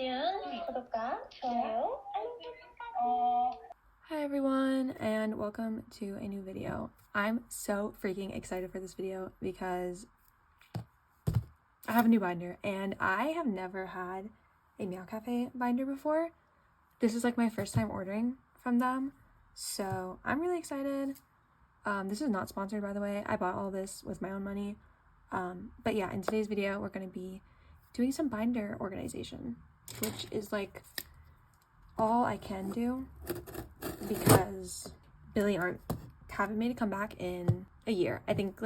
horangsiyoon, 구독과 좋아요, Hi everyone and welcome to a new video. I'm so freaking excited for this video because I have a new binder and I have never had a meowcafe binder before. This is like my first time ordering from them, so I'm really excited. This is not sponsored, by the way. I bought all this with my own money. But yeah, in today's video we're going to be doing some binder organization, which is like all I can do because Billlie haven't made a comeback in a year. I think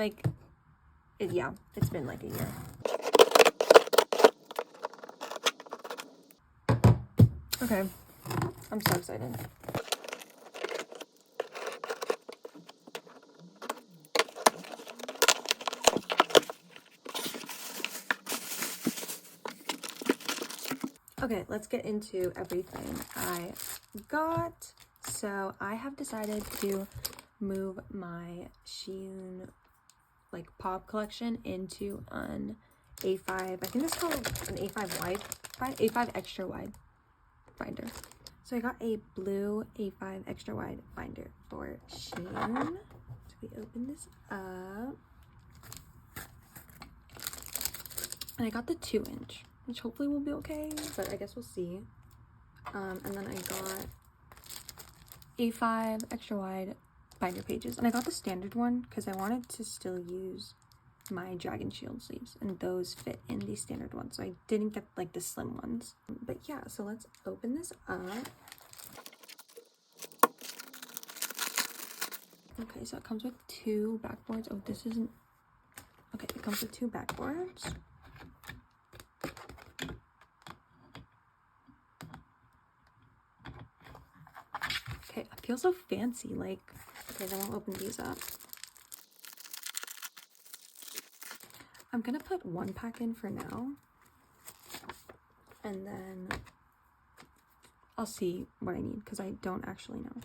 it's been like a year. Okay, I'm so excited. Okay, let's get into everything I got. So I have decided to move my Shein like pop collection into an A5. I think it's called an A5 wide, A5 extra wide binder. So I got a blue A5 extra wide binder for Shein. So we open this up. And I got the 2-inch, which hopefully will be okay, but I guess we'll see. And then I got A5 extra wide binder pages. And I got the standard one because I wanted to still use my dragon shield sleeves, and those fit in the standard one, so I didn't get like the slim ones. But yeah, so let's open this up. Okay, so it comes with 2 backboards. Oh, this isn't okay. It comes with 2 backboards. Okay, I feel so fancy. Like, okay, then I'll open these up. I'm gonna put 1 pack in for now, and then I'll see what I need because I don't actually know.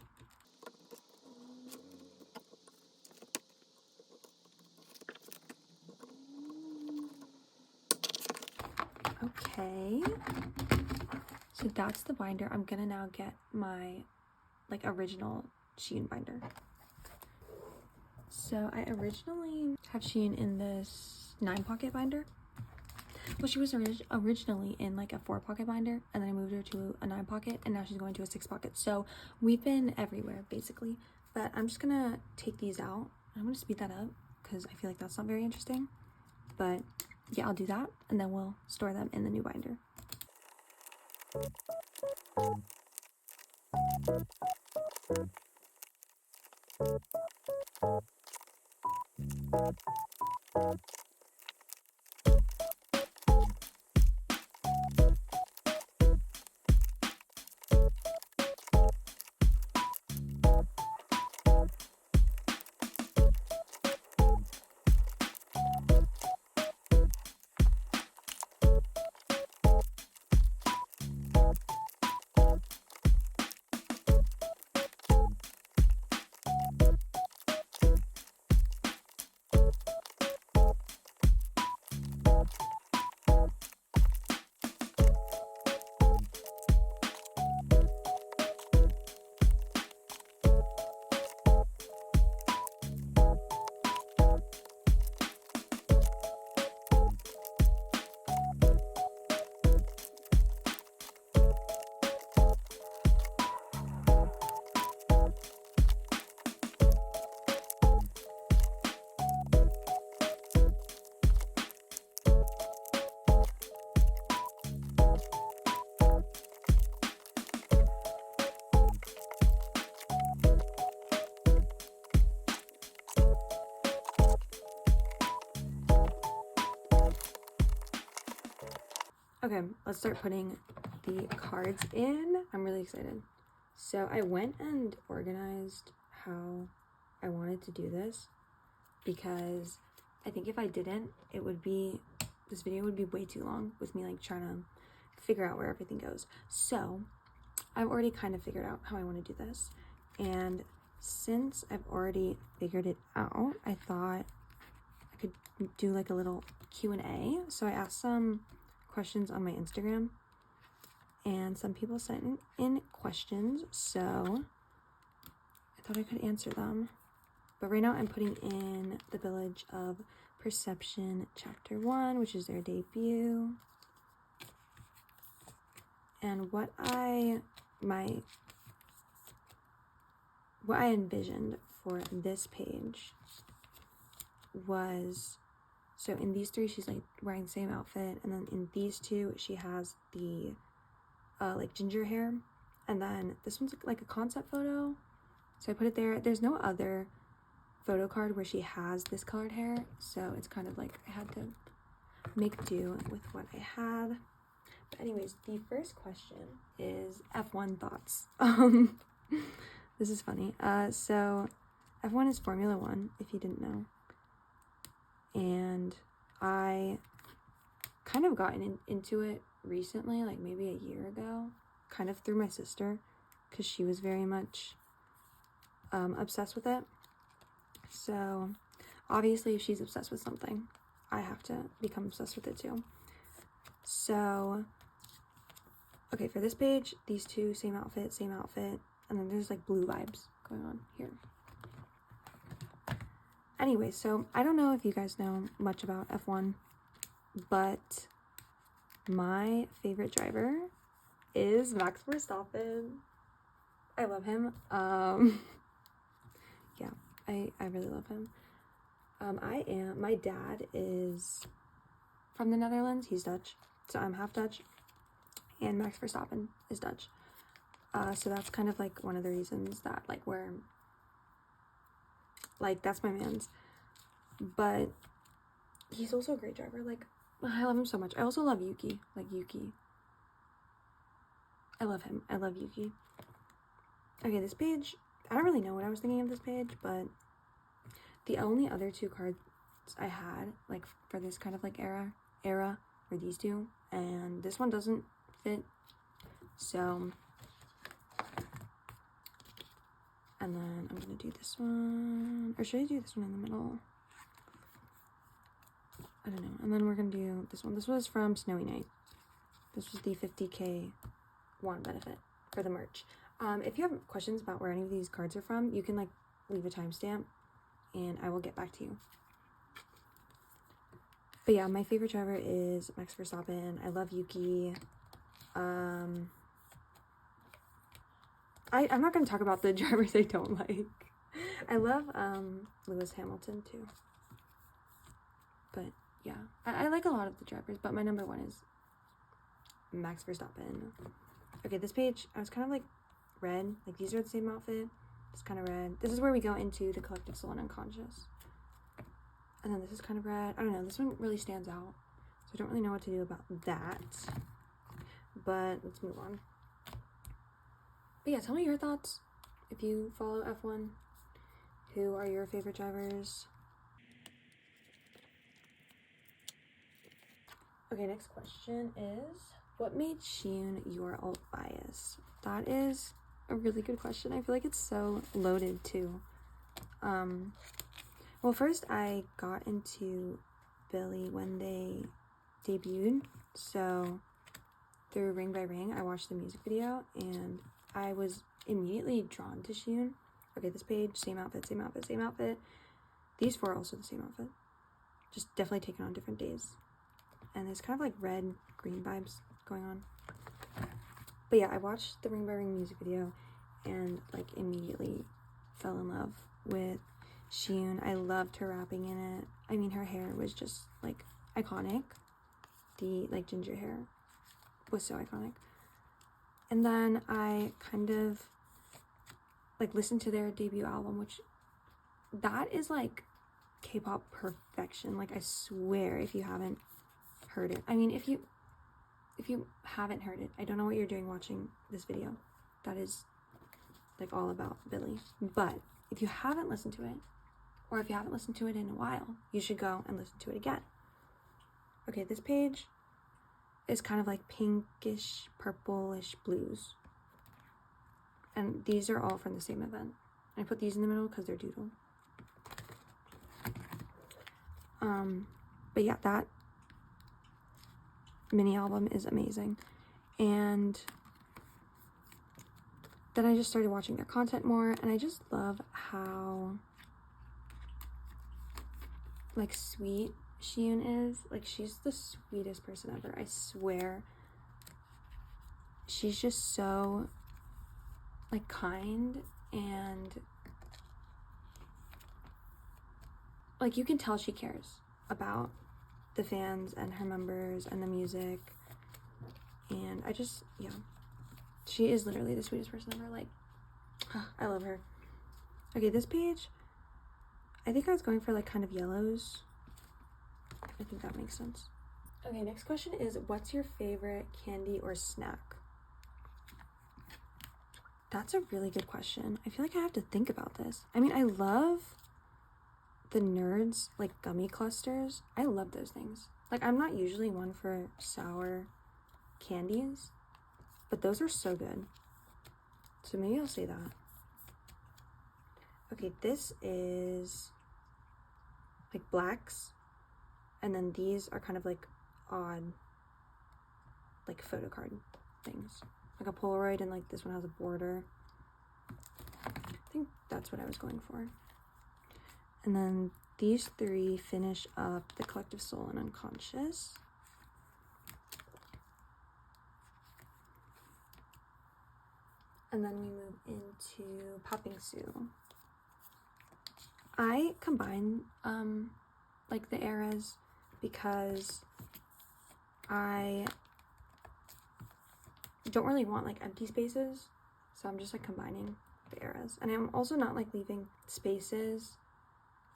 Okay, so that's the binder. I'm gonna now get my like original Shein binder. So I originally have Shein in this 9-pocket binder. Well, she was originally in like a 4-pocket binder, and then I moved her to a 9-pocket, and now she's going to a 6-pocket. So we've been everywhere basically. But I'm just gonna take these out. I'm gonna speed that up because I feel like that's not very interesting. But yeah, I'll do that, and then we'll store them in the new binder. Okay, let's start putting the cards in. I'm really excited. So I went and organized how I wanted to do this because I think if I didn't, this video would be way too long with me like trying to figure out where everything goes. So I've already kind of figured out how I want to do this. And since I've already figured it out, I thought I could do like a little Q&A. So I asked some questions on my Instagram and some people sent in questions, so I thought I could answer them. But right now I'm putting in The Village of Perception Chapter 1, which is their debut. And what I envisioned for this page was, so in these three she's like wearing the same outfit, and then in these two she has the like ginger hair, and then this one's like a concept photo, so I put it there. There's no other photo card where she has this colored hair, so it's kind of like I had to make do with what I had. But anyways, the first question is F1 thoughts. This is funny. So F1 is Formula 1, if you didn't know. And I kind of gotten into it recently, like maybe a year ago, kind of through my sister, because she was very much obsessed with it. So obviously if she's obsessed with something, I have to become obsessed with it too. So okay, for this page, these two, same outfit, and then there's like blue vibes going on here. Anyway, so I don't know if you guys know much about F1, but my favorite driver is Max Verstappen. I love him. Yeah, I really love him. My dad is from the Netherlands. He's Dutch, so I'm half Dutch, and Max Verstappen is Dutch. So that's kind of like one of the reasons that like that's my man's. But he's also a great driver. Like, I love him so much. I also love Yuki. I love him. I love Yuki. Okay, this page, I don't really know what I was thinking of this page, but the only other two cards I had, like, for this kind of like era were these two, and this one doesn't fit. So, and then I'm gonna do this one, or should I do this one in the middle? I don't know. And then we're gonna do this one. This was from Snowy Night. This was the 50K one benefit for the merch. If you have questions about where any of these cards are from, you can like leave a timestamp and I will get back to you. But yeah, my favorite driver is Max Verstappen. I love Yuki. I'm not going to talk about the drivers I don't like. I love Lewis Hamilton too. But yeah, I like a lot of the drivers, but my number one is Max Verstappen. Okay, this page, I was kind of like red. Like these are the same outfit. It's kind of red. This is where we go into the collective soul and unconscious. And then this is kind of red. I don't know. This one really stands out. So I don't really know what to do about that. But let's move on. But yeah, tell me your thoughts. If you follow F1, who are your favorite drivers? Okay, next question is, what made Shein your alt bias? That is a really good question. I feel like it's so loaded too. Well, first I got into Billlie when they debuted. So through Ring by Ring, I watched the music video and I was immediately drawn to Shein. Okay, this page, same outfit. These four are also the same outfit. Just definitely taken on different days. And there's kind of like red, green vibes going on. But yeah, I watched the Ring by Ring music video and like immediately fell in love with Shein. I loved her rapping in it. I mean, her hair was just like iconic. The like ginger hair was so iconic. And then I kind of like listened to their debut album, which that is like K-pop perfection. Like I swear, if you haven't heard it, I mean, if you haven't heard it, I don't know what you're doing watching this video. That is like all about Billlie. But if you haven't listened to it, or if you haven't listened to it in a while, you should go and listen to it again. Okay, this page is kind of like pinkish, purplish blues. And these are all from the same event. I put these in the middle because they're doodle. But yeah, that mini album is amazing. And then I just started watching their content more, and I just love how like sweet Shein is. Like, she's the sweetest person ever, I swear. She's just so like kind, and like you can tell she cares about the fans and her members and the music. And I just, yeah, she is literally the sweetest person ever. Like, I love her. Okay, this page, I think I was going for like kind of yellows. I think that makes sense. Okay, next question is, what's your favorite candy or snack? That's a really good question. I feel like I have to think about this. I mean, I love the Nerds, like, gummy clusters. I love those things. Like, I'm not usually one for sour candies, but those are so good. So maybe I'll say that. Okay, this is like blacks, and then these are kind of like odd, like photocard things, like a Polaroid, and like this one has a border. I think that's what I was going for. And then these three finish up the Collective Soul and Unconscious. And then we move into Popping Sue. I combine like the eras because I don't really want like empty spaces, so I'm just like combining the eras. And I'm also not like leaving spaces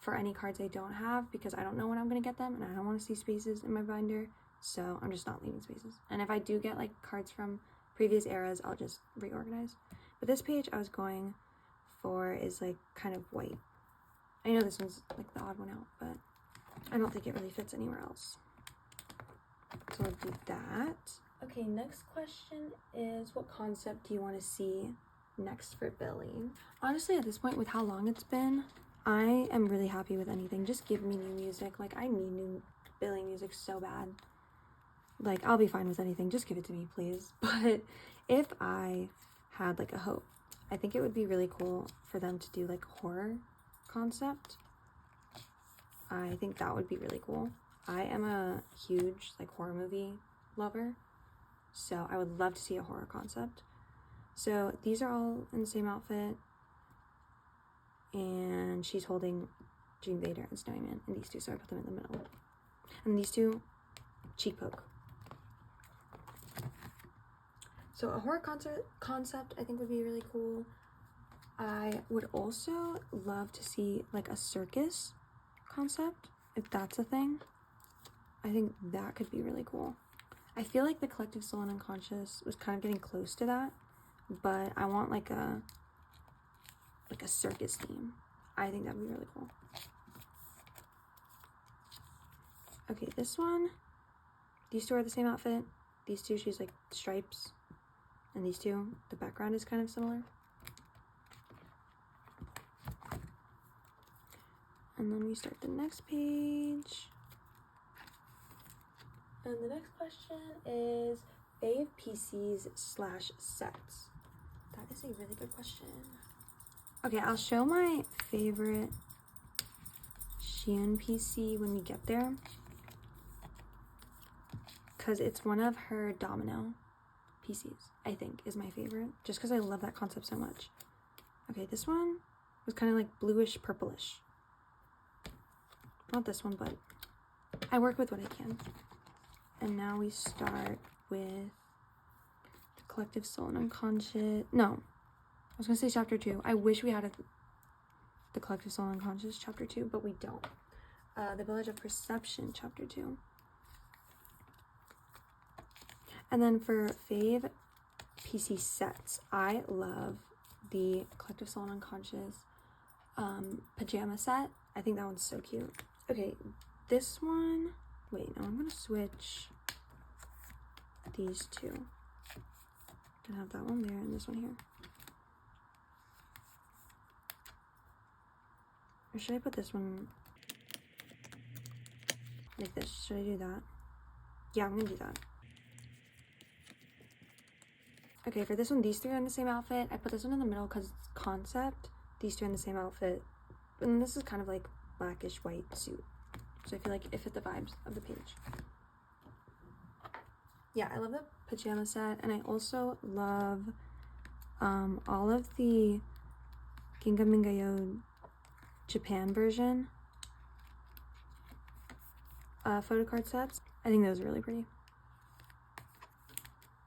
for any cards I don't have, because I don't know when I'm gonna get them, and I don't want to see spaces in my binder, so I'm just not leaving spaces. And if I do get like cards from previous eras, I'll just reorganize. But this page I was going for is like kind of white. I know this one's like the odd one out, but I don't think it really fits anywhere else. So I'll do that. Okay, next question is, what concept do you want to see next for Billlie? Honestly, at this point, with how long it's been, I am really happy with anything. Just give me new music. Like, I need new Billlie music so bad. Like, I'll be fine with anything. Just give it to me, please. But if I had like a hope, I think it would be really cool for them to do like horror concept. I think that would be really cool. I am a huge like horror movie lover, so I would love to see a horror concept. So these are all in the same outfit, and she's holding Dream Vader and Snowy Man, and these two, so I put them in the middle. And these two, cheek poke. So a horror concept I think would be really cool. I would also love to see like a circus concept, if that's a thing. I think that could be really cool. I feel like the Collective Soul and Unconscious was kind of getting close to that, but I want like a circus theme. I think that'd be really cool. Okay, this one, these two are the same outfit. These two, she's like stripes, and these two, the background is kind of similar. And then we start the next page. And the next question is fave PCs / sets. That is a really good question. Okay, I'll show my favorite Shein PC when we get there, because it's one of her domino PCs, I think, is my favorite, just because I love that concept so much. Okay, this one was kind of like bluish purplish. Not this one, but I work with what I can. And now we start with the Collective Soul and Unconscious. No, I was gonna say chapter 2. I wish we had the Collective Soul and Unconscious chapter 2, but we don't. The Village of Perception chapter 2. And then for fave PC sets, I love the Collective Soul and Unconscious pajama set. I think that one's so cute. Okay, this one, wait, no, I'm gonna switch these two. I'm gonna have that one there and this one here. Or should I put this one like this? Should I do that? Yeah, I'm gonna do that. Okay, for this one, these three are in the same outfit. I put this one in the middle because it's concept. These two are in the same outfit. And then this is kind of like blackish white suit. So I feel like it fit the vibes of the page. Yeah, I love the pajama set. And I also love all of the Ginga Mingayo Japan version photocard sets. I think those are really pretty.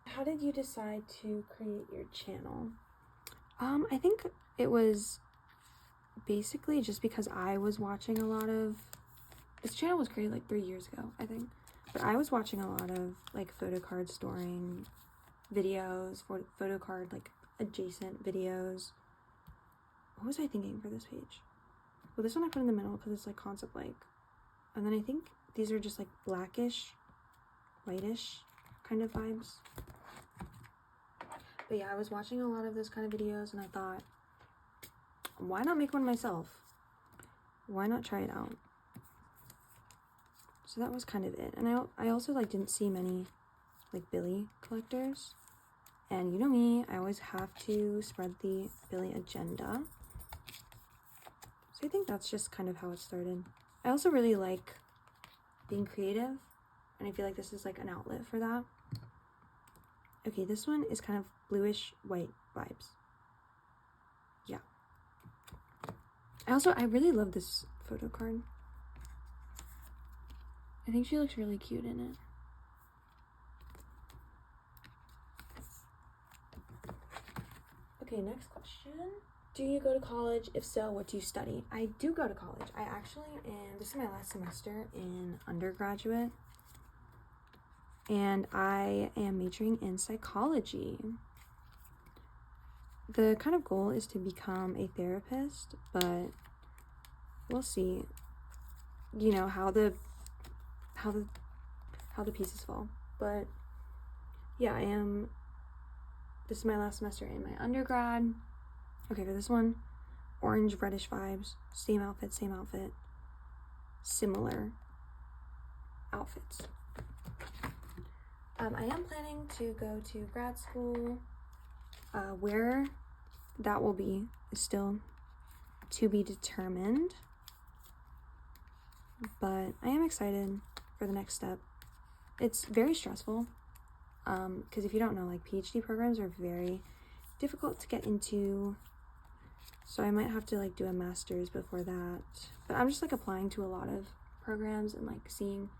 How did you decide to create your channel? I think it was basically just because I was watching a lot of, this channel was created like 3 years ago, I think, but I was watching a lot of like photocard storing videos, for photocard like adjacent videos. What was I thinking for this page? Well, this one I put in the middle because it's like concept like, and then I think these are just like blackish, whitish kind of vibes. But yeah, I was watching a lot of those kind of videos and I thought, why not make one myself? Why not try it out? So that was kind of it. And I also like didn't see many like billlie collectors. And you know me, I always have to spread the billlie agenda. So I think that's just kind of how it started. I also really like being creative, and I feel like this is like an outlet for that. Okay, this one is kind of bluish white vibes. Yeah. I really love this photo card. I think she looks really cute in it. Okay, next question. Do you go to college? If so, what do you study? I do go to college. I actually am, this is my last semester in undergraduate, and I am majoring in psychology. The kind of goal is to become a therapist, but we'll see, you know, how the pieces fall. But yeah, this is my last semester in my undergrad. Okay, for this one, orange reddish vibes, same outfit, similar outfits. I am planning to go to grad school. Where that will be is still to be determined, but I am excited for the next step. It's very stressful, because if you don't know, like PhD programs are very difficult to get into, so I might have to like do a master's before that. But I'm just like applying to a lot of programs and like seeing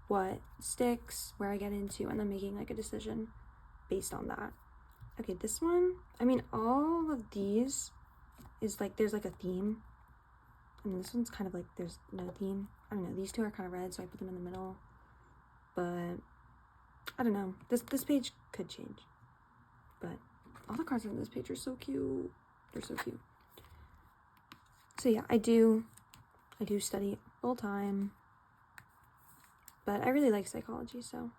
what sticks, where I get into, and then making like a decision based on that. Okay, this one, I mean, all of these is like, there's like a theme, and this one's kind of like, there's no theme. I don't know, these two are kind of red, so I put them in the middle, but I don't know, this page could change, but all the cards on this page are so cute. They're so cute. So yeah, I do study full time, but I really like psychology, so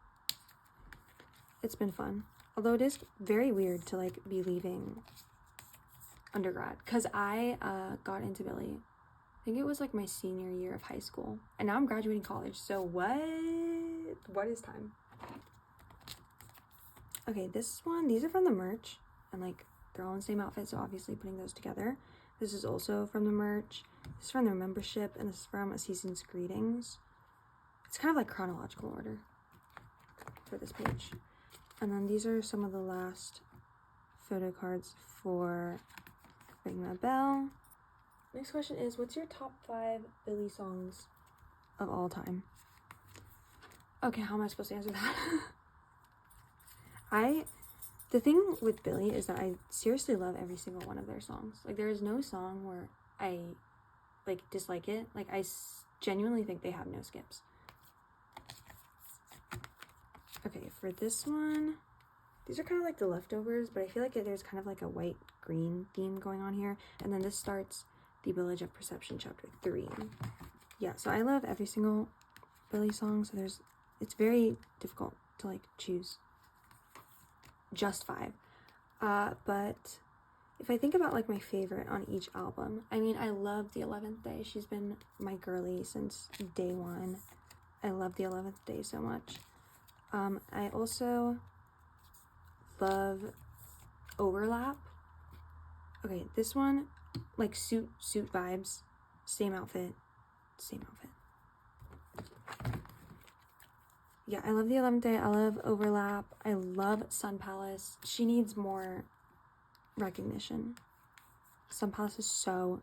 it's been fun. Although it is very weird to like be leaving undergrad, because I got into billlie, I think it was like my senior year of high school, and now I'm graduating college, so what is time? Okay, this one, these are from the merch, and like they're all in the same outfit, so obviously putting those together. This is also from the merch, this is from their membership, and this is from A Season's Greetings. It's kind of like chronological order for this page. And then these are some of the last photo cards for Ring My Bell. Next question is, what's your top 5 billlie songs of all time? Okay, how am I supposed to answer that? The thing with billlie is that I seriously love every single one of their songs. Like, there is no song where I like dislike it. Like, I genuinely think they have no skips. Okay, for this one, these are kind of like the leftovers, but I feel like there's kind of like a white-green theme going on here. And then this starts The Village of Perception, Chapter 3. Yeah, so I love every single billlie song, so it's very difficult to like choose just 5. But if I think about like my favorite on each album, I mean, I love The 11th Day. She's been my girly since day one. I love The 11th Day so much. I also love overlap. Okay, this one, like suit vibes, same outfit. Yeah, I love the 11th day. I love overlap. I love Sun Palace. She needs more recognition. Sun Palace is so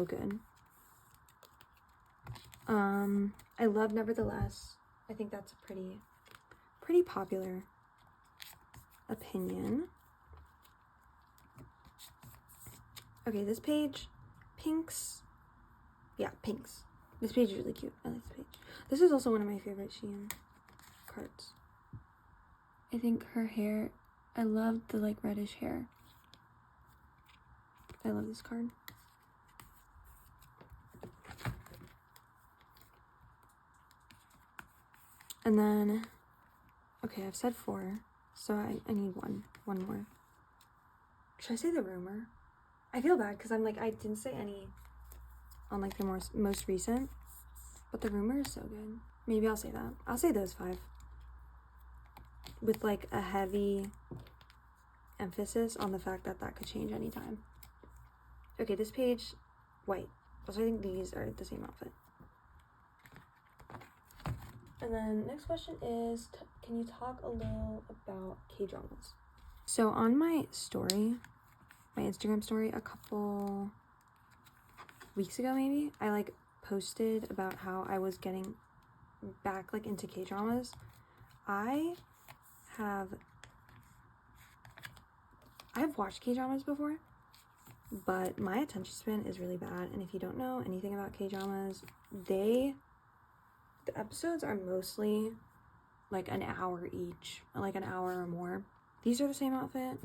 good. I love Nevertheless. I think that's a pretty popular opinion. Okay, this page, pinks. Yeah, pinks. This page is really cute. I like this page. This is also one of my favorite Shein cards. I think her hair, I love the like reddish hair. I love this card. And then, okay, I've said 4, so I need one more. Should I say the rumor? I feel bad because I'm like, I didn't say any on like the most recent, but the rumor is so good. Maybe I'll say that. I'll say those 5 with like a heavy emphasis on the fact that that could change anytime. Okay, this page, white. Also, I think these are the same outfit. And then next question is, can you talk a little about K-dramas? So on my story, my Instagram story, a couple weeks ago maybe, I like posted about how I was getting back like into K-dramas. I've watched K-dramas before, but my attention span is really bad, and if you don't know anything about K-dramas, the episodes are mostly like an hour each, like an hour or more. These are the same outfit.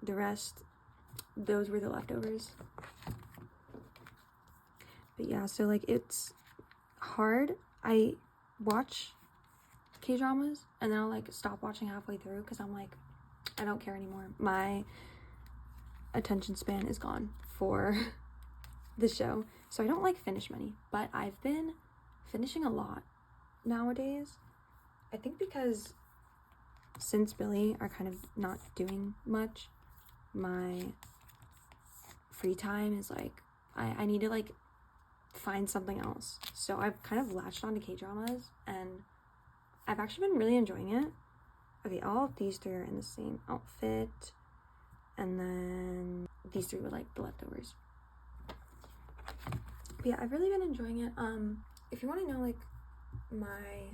The rest, those were the leftovers. But yeah, so like it's hard. I watch K-dramas and then I'll like stop watching halfway through because I'm like, I don't care anymore. My attention span is gone for the show. So I don't like finish many, but I've been finishing a lot nowadays. I think because since Billlie are kind of not doing much, my free time is like, I need to like find something else. So I've kind of latched on to K-dramas and I've actually been really enjoying it. Okay, all of these 3 are in the same outfit, and then these 3 were like the leftovers. But yeah, I've really been enjoying it. If you want to know like my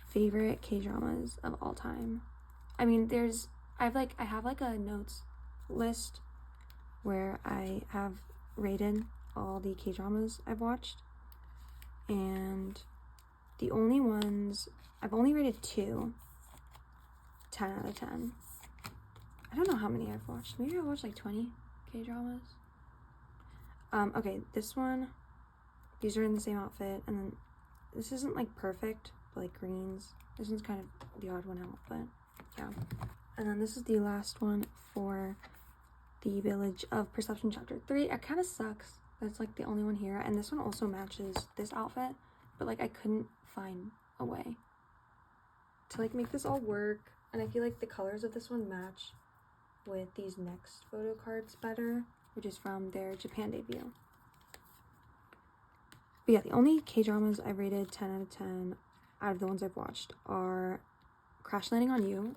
favorite K-dramas of all time, I mean, I have like a notes list where I have rated all the K-dramas I've watched, and the only ones I've only rated 2 10 out of 10. I don't know how many I've watched. Maybe I've watched like 20 K-dramas. Okay, this one, these are in the same outfit, and then this isn't like perfect, but like greens. This one's kind of the odd one out, but yeah. And then this is the last one for the Village of Perception chapter 3. It kind of sucks that's like the only one here, and this one also matches this outfit, but like I couldn't find a way to like make this all work, and I feel like the colors of this one match with these next photo cards better, which is from their Japan debut. But yeah, the only K-dramas I rated 10 out of 10 out of the ones I've watched are Crash Landing on You.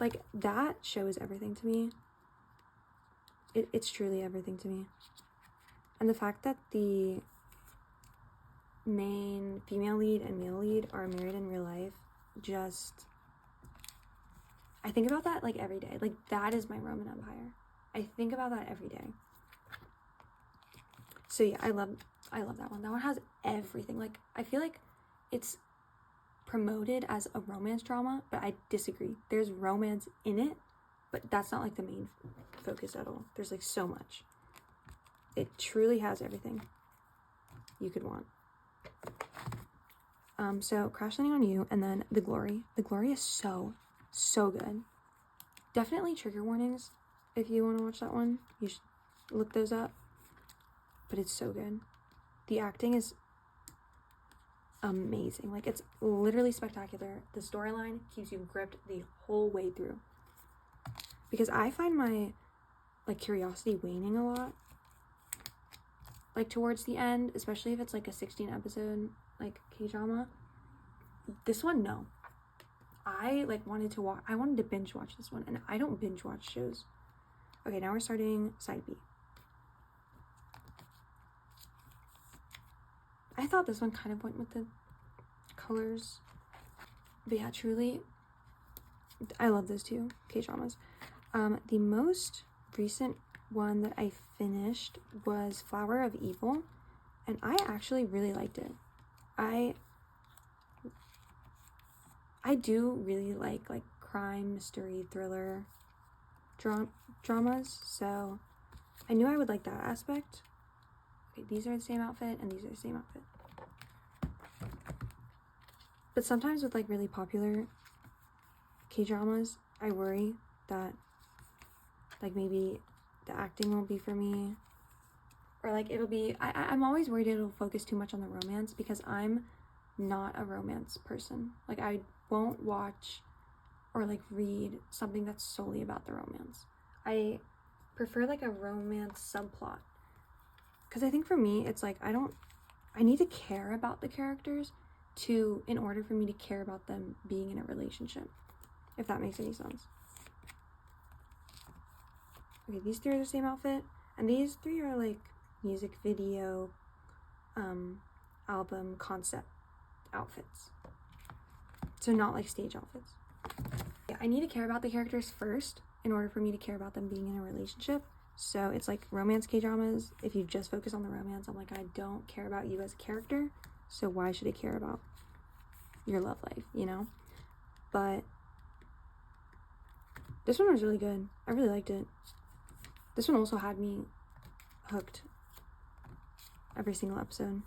Like, that show is everything to me. It's truly everything to me. And the fact that the main female lead and male lead are married in real life, just, I think about that like every day. Like, that is my Roman Empire. I think about that every day. So yeah, I love that one. That one has everything. Like, I feel like it's promoted as a romance drama, but I disagree. There's romance in it, but that's not like the main focus at all. There's like so much. It truly has everything you could want. So Crash Landing on You, and then The Glory. The Glory is so good. Definitely trigger warnings if you want to watch that one. You should look those up. But it's so good. The acting is amazing. Like, it's literally spectacular. The storyline keeps you gripped the whole way through. Because I find my, like, curiosity waning a lot. Like, towards the end, especially if it's, like, a 16 episode, like, K-drama. This one, no. I, like, wanted to binge watch this one, and I don't binge watch shows. Okay, now we're starting side B. I thought this one kind of went with the colors. But yeah, truly, I love those two K-dramas. The most recent one that I finished was Flower of Evil, and I actually really liked it. I do really like crime, mystery, thriller dramas, so I knew I would like that aspect. Okay, these are the same outfit, and these are the same outfit. But sometimes with like really popular K-dramas, I worry that like maybe the acting won't be for me, or like it'll be, I'm always worried it'll focus too much on the romance, because I'm not a romance person. Like, I won't watch or like read something that's solely about the romance. I prefer like a romance subplot, because I think for me it's like I need to care about the characters in order for me to care about them being in a relationship, if that makes any sense. Okay, these three are the same outfit, and these three are like music video album concept outfits, so not like stage outfits. Yeah, I need to care about the characters first in order for me to care about them being in a relationship. So it's like romance K-dramas, if you just focus on the romance, I'm like, I don't care about you as a character, so why should I care about your love life, you know? But this one was really good. I really liked it. This one also had me hooked every single episode.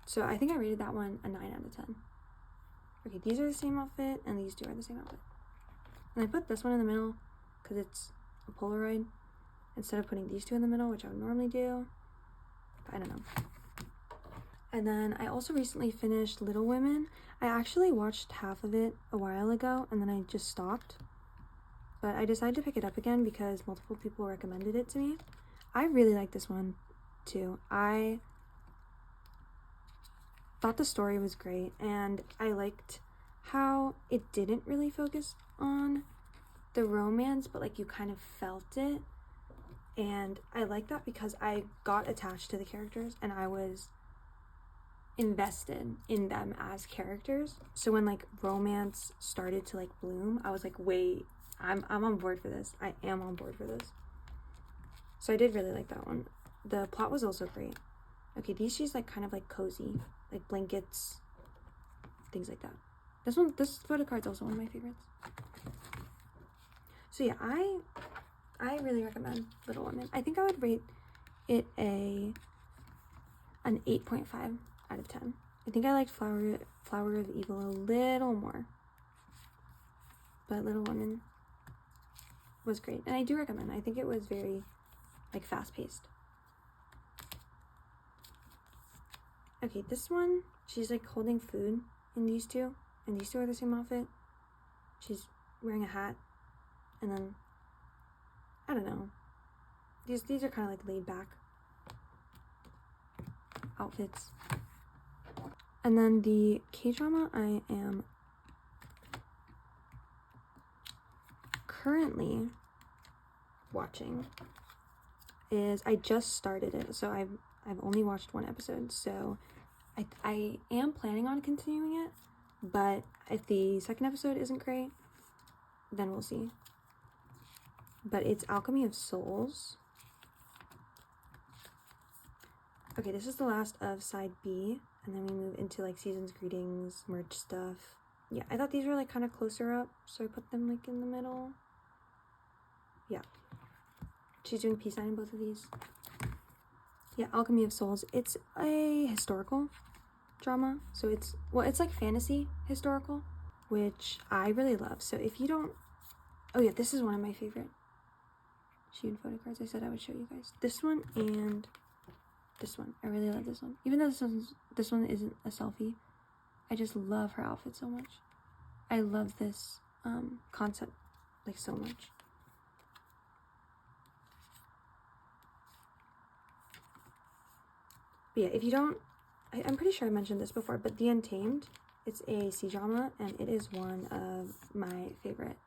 So I think I rated that one a 9 out of 10. Okay, these are the same outfit, and these two are the same outfit. And I put this one in the middle because it's a Polaroid, instead of putting these two in the middle, which I would normally do. But I don't know. And then I also recently finished Little Women. I actually watched half of it a while ago, and then I just stopped. But I decided to pick it up again because multiple people recommended it to me. I really like this one too. I thought the story was great, and I liked how it didn't really focus on the romance, but like you kind of felt it. And I like that because I got attached to the characters and I was invested in them as characters. So when like romance started to like bloom, I was like, wait, I'm on board for this. I am on board for this. So I did really like that one. The plot was also great. Okay, these she's like kind of like cozy, like blankets, things like that. This photocard's also one of my favorites. So yeah, I really recommend Little Women. I think I would rate it an 8.5 out of 10. I think I liked Flower of Evil a little more, but Little Women was great, and I do recommend. I think it was very like fast-paced. Okay, this one, she's like holding food in these two, and these two are the same outfit. She's wearing a hat, and then I don't know. These are kind of like laid back outfits. And then the K-drama I am currently watching is, I just started it, so I've only watched one episode, so I am planning on continuing it, but if the second episode isn't great, then we'll see. But it's Alchemy of Souls. Okay, this is the last of side B, and then we move into like season's greetings, merch stuff. Yeah, I thought these were like kind of closer up, so I put them like in the middle. Yeah. She's doing peace sign in both of these. Yeah, Alchemy of Souls. It's a historical drama, so it's like fantasy historical, which I really love. So if you don't, oh yeah, this is one of my favorite Shein photo cards. I said I would show you guys this one and this one. I really love this one. Even though this one isn't a selfie, I just love her outfit so much. I love this concept like so much. But yeah, if you don't, I'm pretty sure I mentioned this before, but The Untamed, it's a C-drama, and it is one of my favorite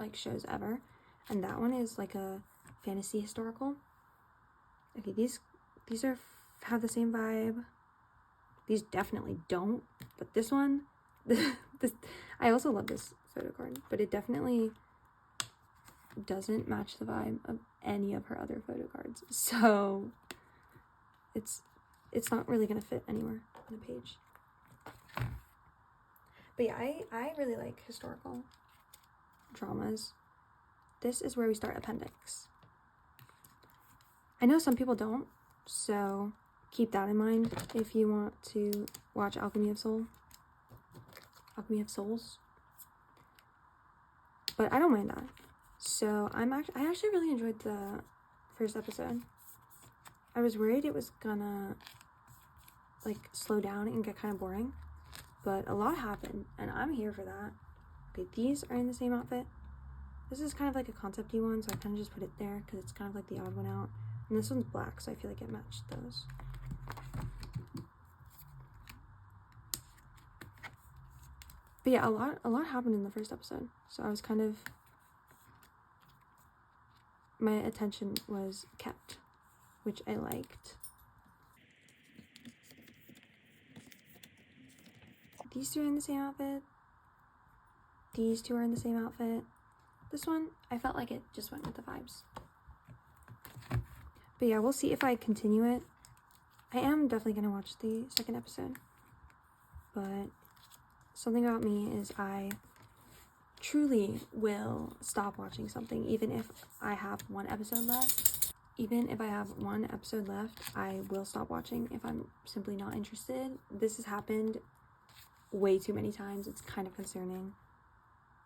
like shows ever. And that one is like a fantasy historical. Okay, these have the same vibe. These definitely don't, but this one, I also love this photo card, but it definitely doesn't match the vibe of any of her other photo cards. So it's not really gonna fit anywhere on the page. But yeah, I really like historical dramas. This is where we start appendix. I know some people don't, so keep that in mind if you want to watch Alchemy of Souls. But I don't mind that. So I actually really enjoyed the first episode. I was worried it was gonna like slow down and get kind of boring, but a lot happened, and I'm here for that. Okay, these are in the same outfit. This is kind of like a concept-y one, so I kind of just put it there because it's kind of like the odd one out. And this one's black, so I feel like it matched those. But yeah, a lot happened in the first episode, so I was kind of, my attention was kept, which I liked. These two are in the same outfit. These two are in the same outfit. This one, I felt like it just went with the vibes. But yeah, we'll see if I continue it. I am definitely going to watch the second episode. But something about me is I truly will stop watching something even if I have one episode left. Even if I have one episode left, I will stop watching if I'm simply not interested. This has happened way too many times. It's kind of concerning.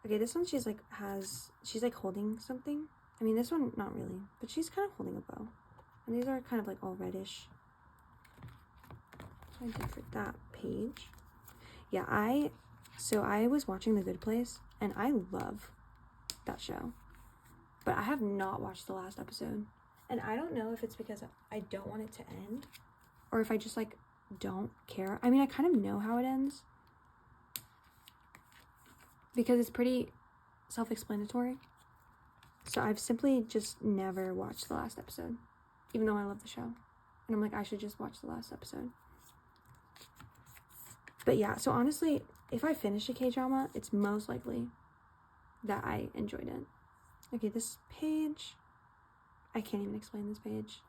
Okay, this one she's like holding something. I mean, this one not really, but she's kind of holding a bow. And these are kind of like all reddish. So I did for that page. Yeah, I was watching The Good Place, and I love that show. But I have not watched the last episode. And I don't know if it's because I don't want it to end, or if I just like don't care. I mean, I kind of know how it ends, because it's pretty self-explanatory. So I've simply just never watched the last episode, even though I love the show. And I'm like, I should just watch the last episode. But yeah, so honestly, if I finish a K-drama, it's most likely that I enjoyed it. Okay, this page, I can't even explain this page.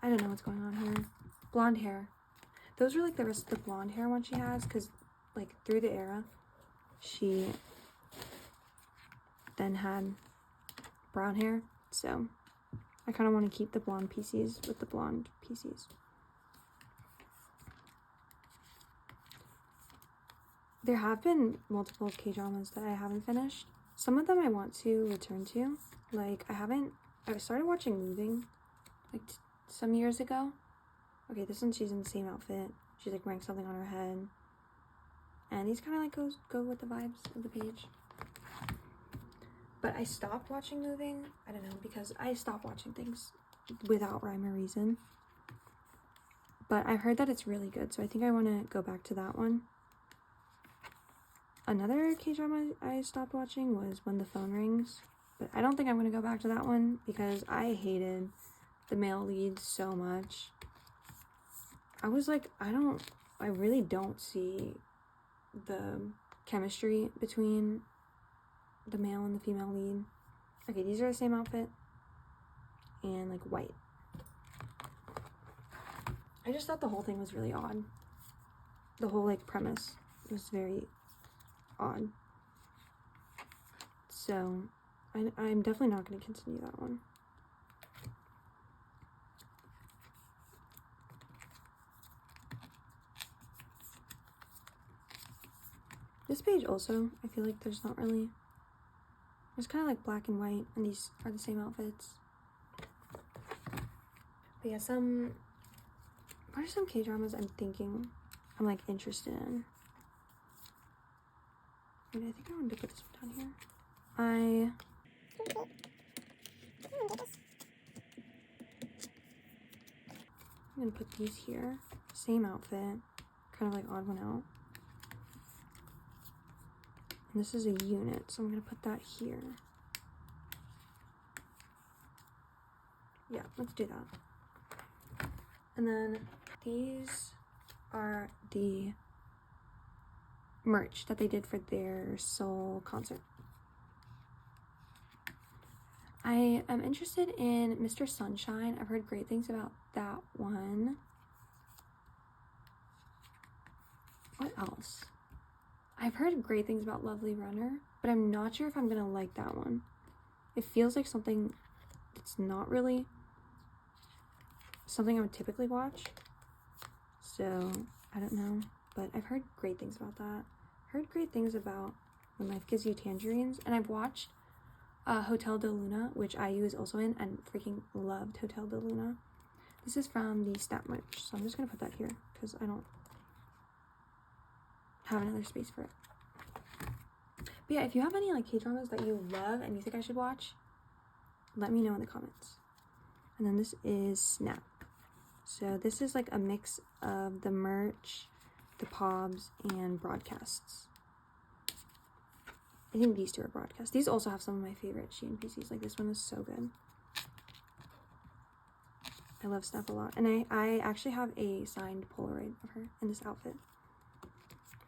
I don't know what's going on here. Blonde hair. Those are like the rest of the blonde hair one she has, because like through the era, she then had brown hair. So I kind of want to keep the blonde pieces with the blonde pieces. There have been multiple K-dramas that I haven't finished. Some of them I want to return to. Like, I started watching Moving like some years ago. Okay, this one she's in the same outfit. She's like wearing something on her head. And these kind of like go with the vibes of the page. But I stopped watching Moving, I don't know, because I stopped watching things without rhyme or reason. But I've heard that it's really good, so I think I want to go back to that one. Another K-drama I stopped watching was When the Phone Rings, but I don't think I'm going to go back to that one because I hated the male lead so much. I was like, I really don't see the chemistry between the male and the female lead. Okay, these are the same outfit and like white. I just thought the whole thing was really odd. The whole like premise was very odd. So I'm definitely not going to continue that one. This page also, I feel like there's kind of like black and white, and these are the same outfits. But yeah, some What are some K-dramas I'm thinking I'm like interested in? Wait, I think I wanted to put this one down here. I'm gonna put these here. Same outfit. Kind of like odd one out. And this is a unit, so I'm gonna put that here. Yeah, let's do that. And then these are the merch that they did for their Seoul concert. I am interested in Mr. Sunshine. I've heard great things about that one. What else? I've heard great things about Lovely Runner, but I'm not sure if I'm gonna like that one. It feels like something that's not really something I would typically watch. So, I don't know. But I've heard great things about that. Heard great things about When Life Gives You Tangerines. And I've watched Hotel de Luna, which IU is also in, and freaking loved Hotel de Luna. This is from the Snap merch, so I'm just gonna put that here because I don't have another space for it. But yeah, if you have any like K-dramas that you love and you think I should watch, let me know in the comments. And then this is Snap. So this is like a mix of the merch, the pobs, and broadcasts. I think these two are broadcasts. These also have some of my favorite Shein pieces. Like this one is so good. I love Snap a lot. And I actually have a signed Polaroid of her in this outfit.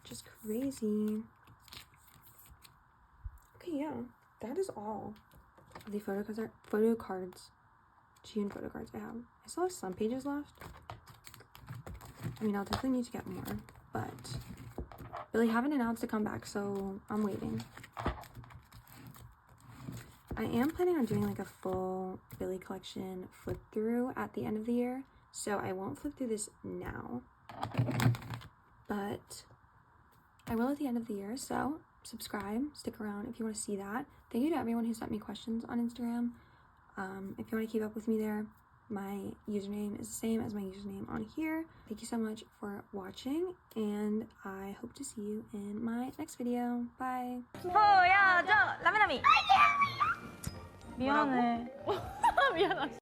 Which is crazy. Okay, yeah. That is all of the photo cards. Shein photo cards I have. I still have some pages left. I mean, I'll definitely need to get more. But Billlie haven't announced to come back, so I'm waiting. I am planning on doing like a full Billlie collection flip through at the end of the year, so I won't flip through this now, but I will at the end of the year. So subscribe, stick around if you want to see that. Thank you to everyone who sent me questions on Instagram. If you want to keep up with me there, my username is the same as my username on here. Thank you so much for watching, and I hope to see you in my next video. Bye. 보여줘 라미라미 미안해. 미안하지.